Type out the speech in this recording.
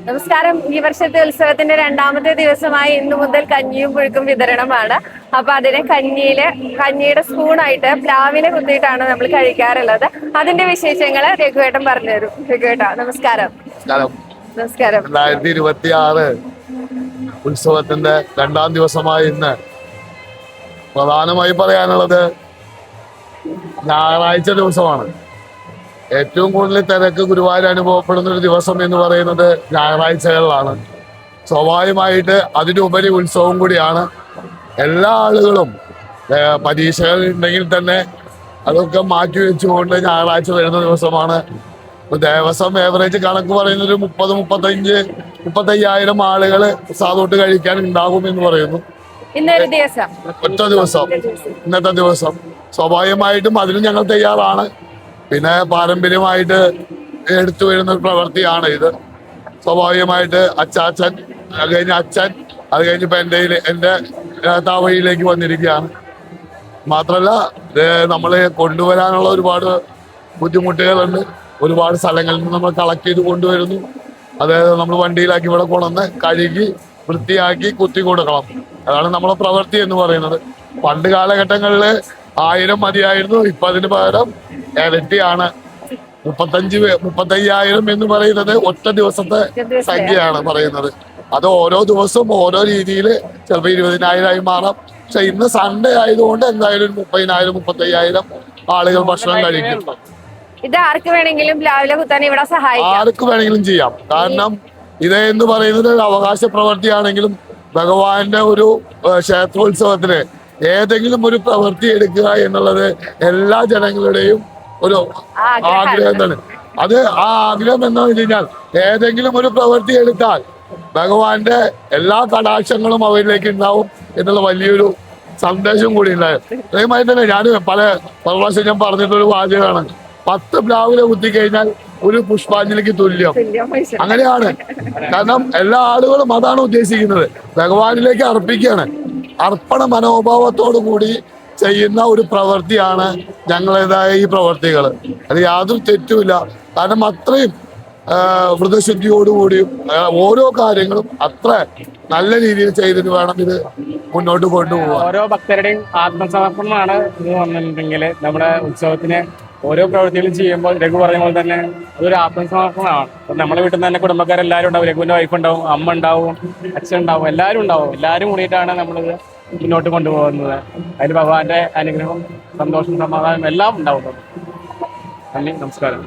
നമസ്കാരം. ഈ വർഷത്തെ ഉത്സവത്തിന്റെ രണ്ടാമത്തെ ദിവസമായി ഇന്നു മുതൽ കഞ്ഞിയും പുഴുക്കും വിതരണമാണ്. അപ്പൊ അതിനെ കഞ്ഞിയുടെ സ്പൂണായിട്ട് പ്ലാവിലെ കുത്തിയിട്ടാണ് നമ്മൾ കഴിക്കാറുള്ളത്. അതിന്റെ വിശേഷങ്ങള് രഘുവേട്ടൻ പറഞ്ഞുതരും. രഘുവേട്ടാ നമസ്കാരം. നമസ്കാരം. 2026 ഉത്സവത്തിന്റെ രണ്ടാം ദിവസമായ ഇന്ന് പ്രധാനമായി പറയാനുള്ളത് ഞായറാഴ്ച ദിവസമാണ്. ഏറ്റവും കൂടുതൽ തിരക്ക് ഗുരുവായൂർ അനുഭവപ്പെടുന്ന ഒരു ദിവസം എന്ന് പറയുന്നത് ഞായറാഴ്ചകളിലാണ്. സ്വാഭാവികമായിട്ട് അതിനുപരി ഉത്സവം കൂടിയാണ്. എല്ലാ ആളുകളും പരീക്ഷകൾ ഉണ്ടെങ്കിൽ തന്നെ അതൊക്കെ മാറ്റി വെച്ചുകൊണ്ട് ഞായറാഴ്ച വരുന്ന ദിവസമാണ്. ദേവസ്വം ഏവറേജ് കണക്ക് പറയുന്നത് 30-35,000 ആളുകൾ സാധോട്ട് കഴിക്കാൻ ഉണ്ടാകും എന്ന് പറയുന്നു. ഒറ്റ ദിവസം, ഇന്നത്തെ ദിവസം സ്വാഭാവികമായിട്ടും അതിന് ഞങ്ങൾ തയ്യാറാണ്. പിന്നെ പാരമ്പര്യമായിട്ട് എടുത്തു വരുന്ന ഒരു പ്രവൃത്തിയാണ് ഇത്. സ്വാഭാവികമായിട്ട് അച്ചാച്ചൻ, അത് കഴിഞ്ഞ് അച്ഛൻ, അത് കഴിഞ്ഞിപ്പോ എൻ്റെ താവഴിയിലേക്ക് വന്നിരിക്കുകയാണ്. മാത്രല്ല നമ്മള് കൊണ്ടുവരാനുള്ള ഒരുപാട് ബുദ്ധിമുട്ടുകളുണ്ട്. ഒരുപാട് സ്ഥലങ്ങളിൽ നിന്ന് നമ്മൾ കളക്ട് ചെയ്ത് കൊണ്ടുവരുന്നു. അതായത് നമ്മൾ വണ്ടിയിലാക്കി ഇവിടെ കൊണ്ടുവന്ന് കഴുകി വൃത്തിയാക്കി കുത്തി കൊടുക്കണം. അതാണ് നമ്മളെ പ്രവൃത്തി എന്ന് പറയുന്നത്. പണ്ട് കാലഘട്ടങ്ങളിൽ 1000 മതിയായിരുന്നു. ഇപ്പൊ അതിന് പകരം ഇരട്ടിയാണ്. 35,000 എന്ന് പറയുന്നത് ഒറ്റ ദിവസത്തെ സംഖ്യയാണ് പറയുന്നത്. അത് ഓരോ ദിവസവും ഓരോ രീതിയിൽ ചിലപ്പോൾ 20,000 മാറാം. പക്ഷെ ഇന്ന് സൺഡേ ആയതുകൊണ്ട് എന്തായാലും 30,000-35,000 ആളുകൾ ഭക്ഷണം കഴിക്കും. ഇത് ആർക്ക് വേണമെങ്കിലും രാവിലെ കുത്താൻ ഇവിടെ സഹായിക്കാം. ആർക്ക് വേണമെങ്കിലും ചെയ്യാം. കാരണം ഇത് എന്ന് പറയുന്നത് ഒരു അവകാശ പ്രവൃത്തിയാണെങ്കിലും ഭഗവാന്റെ ഒരു ക്ഷേത്രോത്സവത്തിന് ഏതെങ്കിലും ഒരു പ്രവൃത്തി എടുക്കുക എന്നുള്ളത് എല്ലാ ജനങ്ങളുടെയും ഒരു ആഗ്രഹം തന്നെ. അത് ആ ആഗ്രഹം എന്താണെന്ന് വെച്ച് കഴിഞ്ഞാൽ ഏതെങ്കിലും ഒരു പ്രവൃത്തി എടുത്താൽ ഭഗവാന്റെ എല്ലാ കടാക്ഷങ്ങളും അവരിലേക്ക് ഉണ്ടാവും എന്നുള്ള വലിയൊരു സന്ദേശം കൂടി ഉണ്ടായത്. അതേമാതിരി തന്നെ ഞാൻ പല പ്രാവശ്യം ഞാൻ പറഞ്ഞിട്ടൊരു വാചകമാണ്, 10 പ്ലാവിലെ കുത്തിക്കഴിഞ്ഞാൽ ഒരു പുഷ്പാഞ്ജലിക്ക് തുല്യം. അങ്ങനെയാണ്. കാരണം എല്ലാ ആളുകളും അതാണ് ഉദ്ദേശിക്കുന്നത്, ഭഗവാനിലേക്ക് അർപ്പിക്കുകയാണ്. അർപ്പണ മനോഭാവത്തോടു കൂടി ചെയ്യുന്ന ഒരു പ്രവൃത്തിയാണ് ഞങ്ങളേതായ ഈ പ്രവൃത്തികൾ. അത് യാതൊരു തെറ്റുമില്ല. കാരണം അത്രയും വ്രതശുദ്ധിയോടുകൂടിയും ഓരോ കാര്യങ്ങളും അത്ര നല്ല രീതിയിൽ ചെയ്തിട്ട് വേണം ഇത് മുന്നോട്ട് കൊണ്ടുപോകാൻ. ഓരോ ഭക്തരുടെയും ആത്മസമർപ്പണമാണ് ഇത് വന്നിട്ടുണ്ടെങ്കിൽ നമ്മുടെ ഉത്സവത്തിന് ഓരോ പ്രവൃത്തികളും ചെയ്യുമ്പോൾ രഘു പറഞ്ഞ പോലെ തന്നെ അതൊരു ആത്മസമർപ്പണമാണ്. അപ്പൊ നമ്മളെ വീട്ടിൽ നിന്ന് തന്നെ കുടുംബക്കാരെല്ലാവരും ഉണ്ടാവും. രഘുവിന്റെ വൈഫ് ഉണ്ടാവും, അമ്മ ഉണ്ടാവും, അച്ഛൻ ഉണ്ടാവും, എല്ലാവരും ഉണ്ടാവും. എല്ലാവരും കൂടിയിട്ടാണ് നമ്മളിത് മുന്നോട്ട് കൊണ്ടുപോകുന്നത്. അതിൽ ഭഗവാന്റെ അനുഗ്രഹം, സന്തോഷം, സമാധാനം എല്ലാം ഉണ്ടാവും. നന്ദി, നമസ്കാരം.